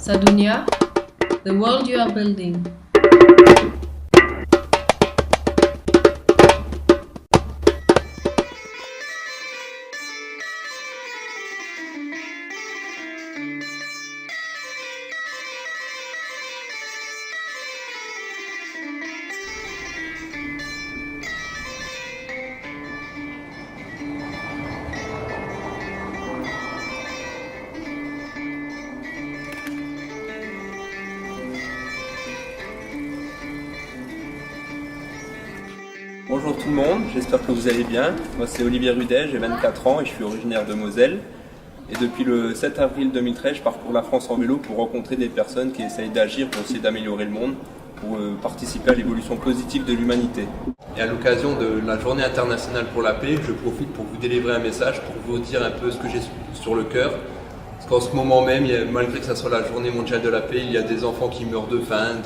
Sadunia, the world you are building. Bonjour tout le monde, j'espère que vous allez bien. Moi c'est Olivier Rudet, j'ai 24 ans et je suis originaire de Moselle. Et depuis le 7 avril 2013, je parcours la France en vélo pour rencontrer des personnes qui essayent d'agir pour essayer d'améliorer le monde, pour participer à l'évolution positive de l'humanité. Et à l'occasion de la Journée internationale pour la paix, je profite pour vous délivrer un message, pour vous dire un peu ce que j'ai sur le cœur. Parce qu'en ce moment même, malgré que ce soit la Journée mondiale de la paix, il y a des enfants qui meurent de faim,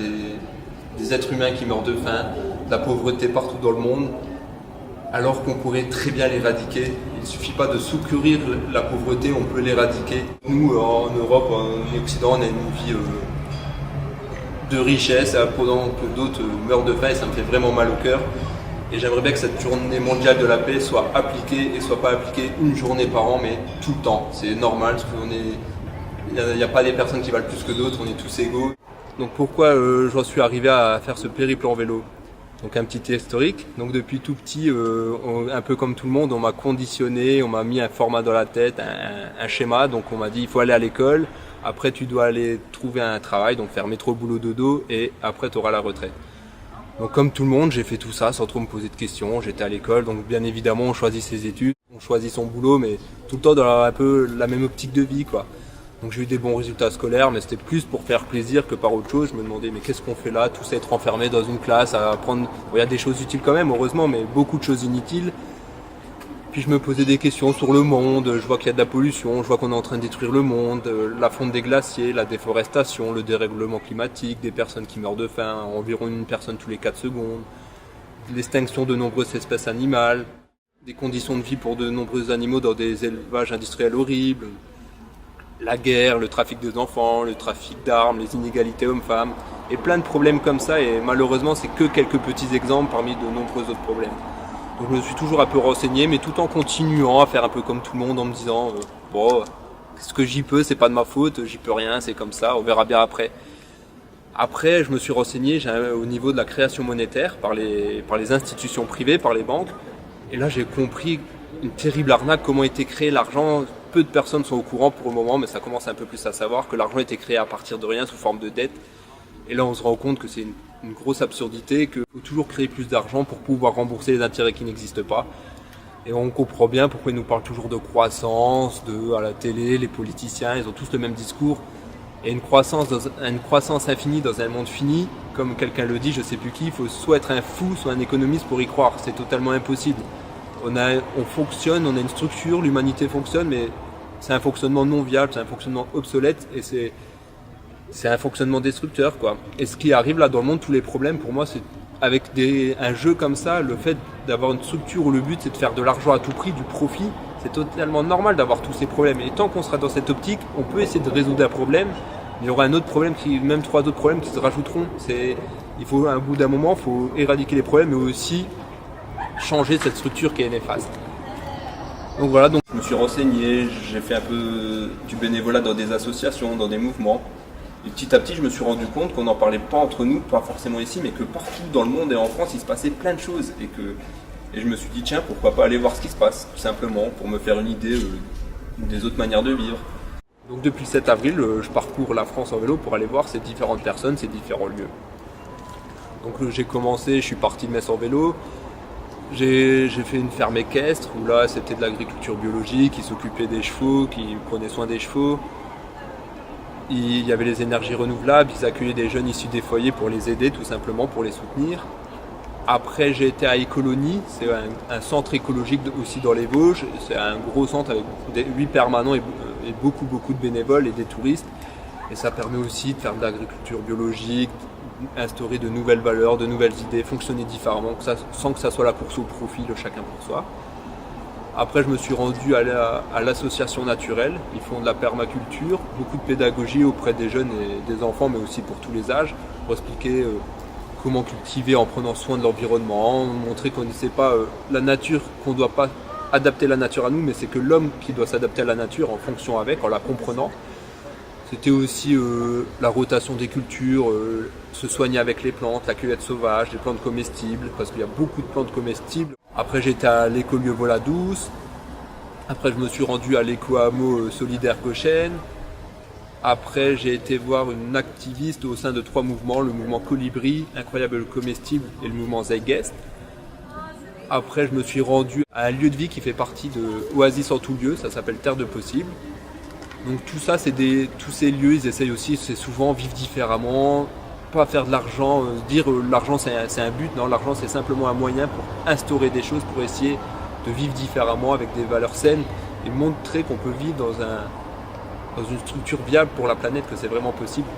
des êtres humains qui meurent de faim, de la pauvreté partout dans le monde, alors qu'on pourrait très bien l'éradiquer. Il ne suffit pas de secourir la pauvreté, on peut l'éradiquer. Nous, en Europe, en Occident, on a une vie de richesse, pendant que d'autres meurent de faim, et ça me fait vraiment mal au cœur. Et j'aimerais bien que cette journée mondiale de la paix soit appliquée, et soit pas appliquée une journée par an, mais tout le temps. C'est normal, parce qu'il n'y a pas des personnes qui valent plus que d'autres, on est tous égaux. Donc pourquoi j'en suis arrivé à faire ce périple en vélo? Donc un petit historique. Donc depuis tout petit, un peu comme tout le monde, on m'a conditionné, on m'a mis un format dans la tête, un schéma. Donc on m'a dit il faut aller à l'école, après tu dois aller trouver un travail, donc faire métro boulot dodo, et après tu auras la retraite. Donc comme tout le monde, j'ai fait tout ça sans trop me poser de questions. J'étais à l'école, donc bien évidemment on choisit ses études, on choisit son boulot, mais tout le temps dans un peu la même optique de vie, quoi. Donc j'ai eu des bons résultats scolaires, mais c'était plus pour faire plaisir que par autre chose. Je me demandais mais qu'est-ce qu'on fait là, tous être enfermés dans une classe, à apprendre. Bon, il y a des choses utiles quand même, heureusement, mais beaucoup de choses inutiles. Puis je me posais des questions sur le monde, je vois qu'il y a de la pollution, je vois qu'on est en train de détruire le monde, la fonte des glaciers, la déforestation, le dérèglement climatique, des personnes qui meurent de faim, environ une personne tous les 4 secondes, l'extinction de nombreuses espèces animales, des conditions de vie pour de nombreux animaux dans des élevages industriels horribles, la guerre, le trafic d'enfants, le trafic d'armes, les inégalités hommes-femmes, et plein de problèmes comme ça, et malheureusement c'est que quelques petits exemples parmi de nombreux autres problèmes. Donc je me suis toujours un peu renseigné, mais tout en continuant à faire un peu comme tout le monde, en me disant bon, ce que j'y peux, c'est pas de ma faute, j'y peux rien, c'est comme ça, on verra bien après. Après, je me suis renseigné au niveau de la création monétaire par les institutions privées, par les banques, et là j'ai compris une terrible arnaque, comment était créé l'argent. Peu de personnes sont au courant pour le moment, mais ça commence un peu plus à savoir que l'argent était créé à partir de rien sous forme de dette. Et là, on se rend compte que c'est une grosse absurdité, qu'il faut toujours créer plus d'argent pour pouvoir rembourser les intérêts qui n'existent pas. Et on comprend bien pourquoi ils nous parlent toujours de croissance, à la télé, les politiciens, ils ont tous le même discours. Et une croissance infinie dans un monde fini, comme quelqu'un le dit, je sais plus qui, il faut soit être un fou, soit un économiste pour y croire. C'est totalement impossible. On fonctionne, on a une structure, l'humanité fonctionne, mais c'est un fonctionnement non viable, c'est un fonctionnement obsolète et c'est un fonctionnement destructeur, quoi. Et ce qui arrive là dans le monde, tous les problèmes, pour moi, c'est avec un jeu comme ça, le fait d'avoir une structure où le but c'est de faire de l'argent à tout prix, du profit, c'est totalement normal d'avoir tous ces problèmes. Et tant qu'on sera dans cette optique, on peut essayer de résoudre un problème, mais il y aura un autre problème, même 3 autres problèmes qui se rajouteront. Il faut, à un bout d'un moment, il faut éradiquer les problèmes, mais aussi changer cette structure qui est néfaste. Donc voilà, donc je me suis renseigné, j'ai fait un peu du bénévolat dans des associations, dans des mouvements. Et petit à petit, je me suis rendu compte qu'on n'en parlait pas entre nous, pas forcément ici, mais que partout dans le monde et en France, il se passait plein de choses. Et je me suis dit, tiens, pourquoi pas aller voir ce qui se passe, tout simplement, pour me faire une idée des autres manières de vivre. Donc depuis le 7 avril, je parcours la France en vélo pour aller voir ces différentes personnes, ces différents lieux. Donc j'ai commencé, je suis parti de Metz en vélo. J'ai fait une ferme équestre où là c'était de l'agriculture biologique, qui s'occupait des chevaux, qui prenait soin des chevaux. Il y avait les énergies renouvelables, ils accueillaient des jeunes issus des foyers pour les aider tout simplement, pour les soutenir. Après j'ai été à Écolonie, c'est un centre écologique aussi dans les Vosges, c'est un gros centre avec 8 permanents et beaucoup de bénévoles et des touristes. Et ça permet aussi de faire de l'agriculture biologique, instaurer de nouvelles valeurs, de nouvelles idées, fonctionner différemment, sans que ça soit la course au profit de chacun pour soi. Après, je me suis rendu à l'association naturelle. Ils font de la permaculture, beaucoup de pédagogie auprès des jeunes et des enfants, mais aussi pour tous les âges, pour expliquer comment cultiver en prenant soin de l'environnement, montrer qu'on ne sait pas la nature, qu'on ne doit pas adapter la nature à nous, mais c'est que l'homme qui doit s'adapter à la nature en fonction avec, en la comprenant. C'était aussi la rotation des cultures, se soigner avec les plantes, la cueillette sauvage, les plantes comestibles, parce qu'il y a beaucoup de plantes comestibles. Après, j'étais à l'écolieu Vola-Douce. Après, je me suis rendu à l'éco-hameau solidaire Gauchène. Après, j'ai été voir une activiste au sein de 3 mouvements, le mouvement Colibri, Incroyable Comestible et le mouvement Zeitgeist. Après, je me suis rendu à un lieu de vie qui fait partie de Oasis en tout lieu, ça s'appelle Terre de Possible. Donc tout ça, tous ces lieux, ils essayent aussi, c'est souvent vivre différemment, pas faire de l'argent, dire l'argent c'est un but, non, l'argent c'est simplement un moyen pour instaurer des choses, pour essayer de vivre différemment avec des valeurs saines et montrer qu'on peut vivre dans une structure viable pour la planète, que c'est vraiment possible.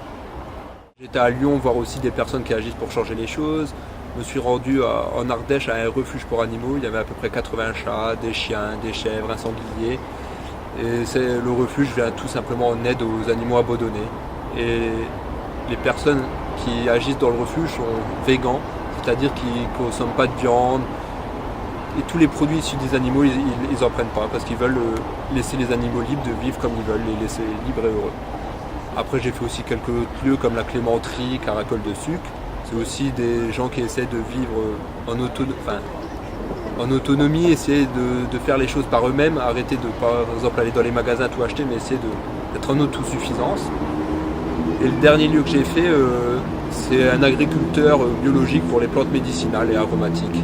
J'étais à Lyon voir aussi des personnes qui agissent pour changer les choses. Je me suis rendu en Ardèche à un refuge pour animaux, il y avait à peu près 80 chats, des chiens, des chèvres, un sanglier. Et le refuge vient tout simplement en aide aux animaux abandonnés. Et les personnes qui agissent dans le refuge sont végans, c'est-à-dire qu'ils ne consomment pas de viande. Et tous les produits issus des animaux, ils n'en prennent pas parce qu'ils veulent laisser les animaux libres de vivre comme ils veulent, les laisser libres et heureux. Après, j'ai fait aussi quelques autres lieux comme la Clémenterie, Caracole de Sucre. C'est aussi des gens qui essaient de vivre en autonomie, essayer de faire les choses par eux-mêmes, arrêter de par exemple aller dans les magasins tout acheter, mais essayer d'être en autosuffisance. Et le dernier lieu que j'ai fait, c'est un agriculteur biologique pour les plantes médicinales et aromatiques.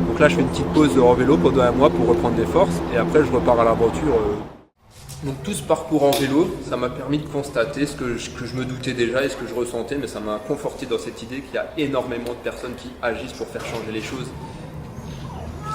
Donc là je fais une petite pause en vélo pendant 1 mois pour reprendre des forces et après je repars à l'aventure. Donc tout ce parcours en vélo, ça m'a permis de constater ce que je me doutais déjà et ce que je ressentais, mais ça m'a conforté dans cette idée qu'il y a énormément de personnes qui agissent pour faire changer les choses,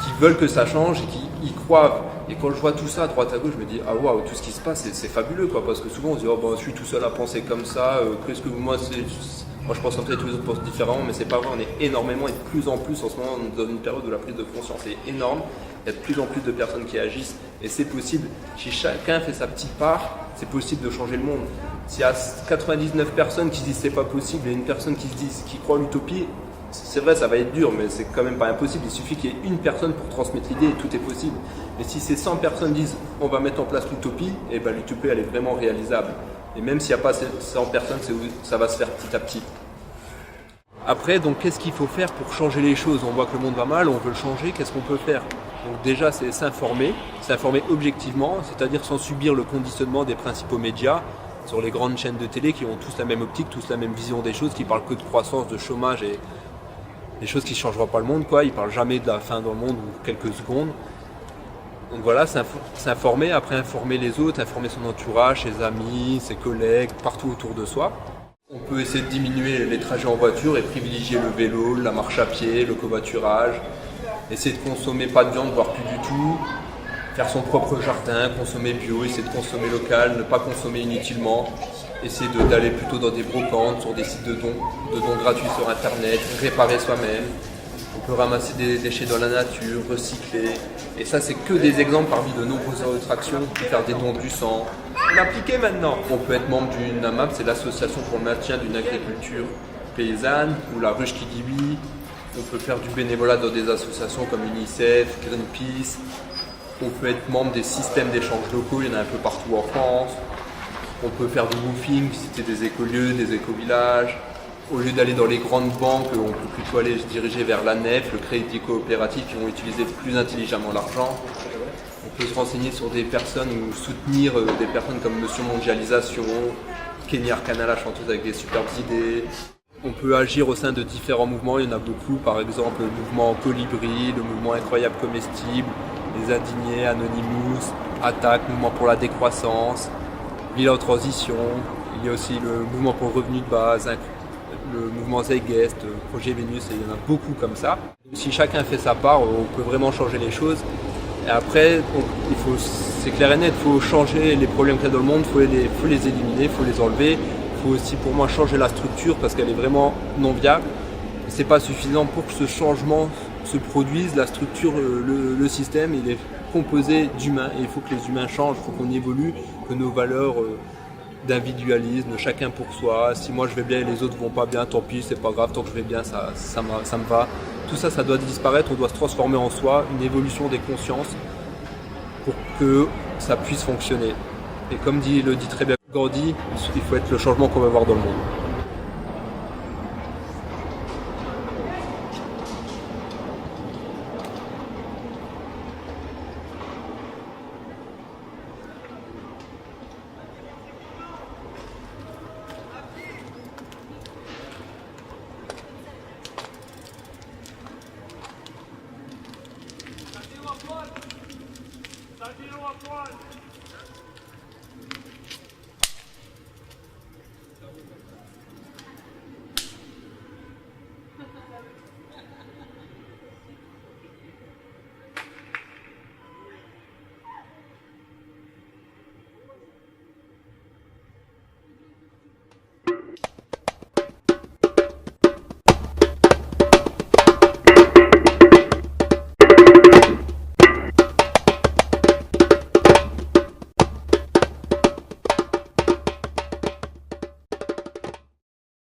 qui veulent que ça change et qui y croient. Et quand je vois tout ça à droite à gauche, je me dis ah waouh, tout ce qui se passe c'est fabuleux quoi, parce que souvent on se dit oh je suis tout seul à penser comme ça, qu'est-ce que moi je pense comme ça et tous les autres pensent différemment, mais c'est pas vrai, on est énormément et de plus en plus en ce moment dans une période où la prise de conscience est énorme, il y a de plus en plus de personnes qui agissent et c'est possible. Si chacun fait sa petite part, c'est possible de changer le monde. S'il y a 99 personnes qui se disent c'est pas possible et une personne qui croit à l'utopie, c'est vrai, ça va être dur, mais c'est quand même pas impossible. Il suffit qu'il y ait une personne pour transmettre l'idée et tout est possible. Mais si ces 100 personnes disent on va mettre en place l'utopie, et ben l'utopie elle est vraiment réalisable. Et même s'il n'y a pas ces 100 personnes, ça va se faire petit à petit. Après, donc qu'est-ce qu'il faut faire pour changer les choses? On voit que le monde va mal, on veut le changer, qu'est-ce qu'on peut faire? Donc déjà c'est s'informer objectivement, c'est-à-dire sans subir le conditionnement des principaux médias sur les grandes chaînes de télé qui ont tous la même optique, tous la même vision des choses, qui parlent que de croissance, de chômage et des choses qui ne changeront pas le monde, quoi. Ils ne parlent jamais de la fin dans le monde ou quelques secondes. Donc voilà, s'informer, après informer les autres, informer son entourage, ses amis, ses collègues, partout autour de soi. On peut essayer de diminuer les trajets en voiture et privilégier le vélo, la marche à pied, le covoiturage. Essayer de consommer pas de viande, voire plus du tout. Faire son propre jardin, consommer bio, essayer de consommer local, ne pas consommer inutilement. Essayer d'aller plutôt dans des brocantes, sur des sites de dons gratuits sur internet, réparer soi-même. On peut ramasser des déchets dans la nature, recycler. Et ça, c'est que des exemples parmi de nombreuses autres actions. On peut faire des dons du sang. L'appliquer maintenant. On peut être membre d'une AMAP, c'est l'association pour le maintien d'une agriculture paysanne, ou la ruche qui dit oui. On peut faire du bénévolat dans des associations comme UNICEF, Greenpeace. On peut être membre des systèmes d'échange locaux, il y en a un peu partout en France. On peut faire du woofing, visiter des écolieux, des éco-villages. Au lieu d'aller dans les grandes banques, on peut plutôt aller se diriger vers la NEF, le crédit coopératif, qui vont utiliser plus intelligemment l'argent. On peut se renseigner sur des personnes ou soutenir des personnes comme Monsieur Mondialisation, Kenny Arcana, la chanteuse avec des superbes idées. On peut agir au sein de différents mouvements, il y en a beaucoup, par exemple le mouvement Colibri, le mouvement Incroyable Comestible, les Indignés, Anonymous, Attaque, mouvement pour la décroissance, Ville en transition, il y a aussi le mouvement pour le revenu de base, le mouvement Zeitgeist, Projet Vénus, et il y en a beaucoup comme ça. Si chacun fait sa part, on peut vraiment changer les choses. Et après, c'est clair et net, il faut changer les problèmes qu'il y a dans le monde, il faut les éliminer, il faut les enlever. Il faut aussi pour moi changer la structure parce qu'elle est vraiment non viable. C'est pas suffisant pour que ce changement se produise, la structure, le système, composé d'humains et il faut que les humains changent, il faut qu'on évolue, que nos valeurs d'individualisme, chacun pour soi, si moi je vais bien et les autres vont pas bien, tant pis, c'est pas grave, tant que je vais bien, ça me va. Tout ça, ça doit disparaître, on doit se transformer en soi, une évolution des consciences pour que ça puisse fonctionner. Et comme le dit très bien Gandhi, il faut être le changement qu'on veut voir dans le monde.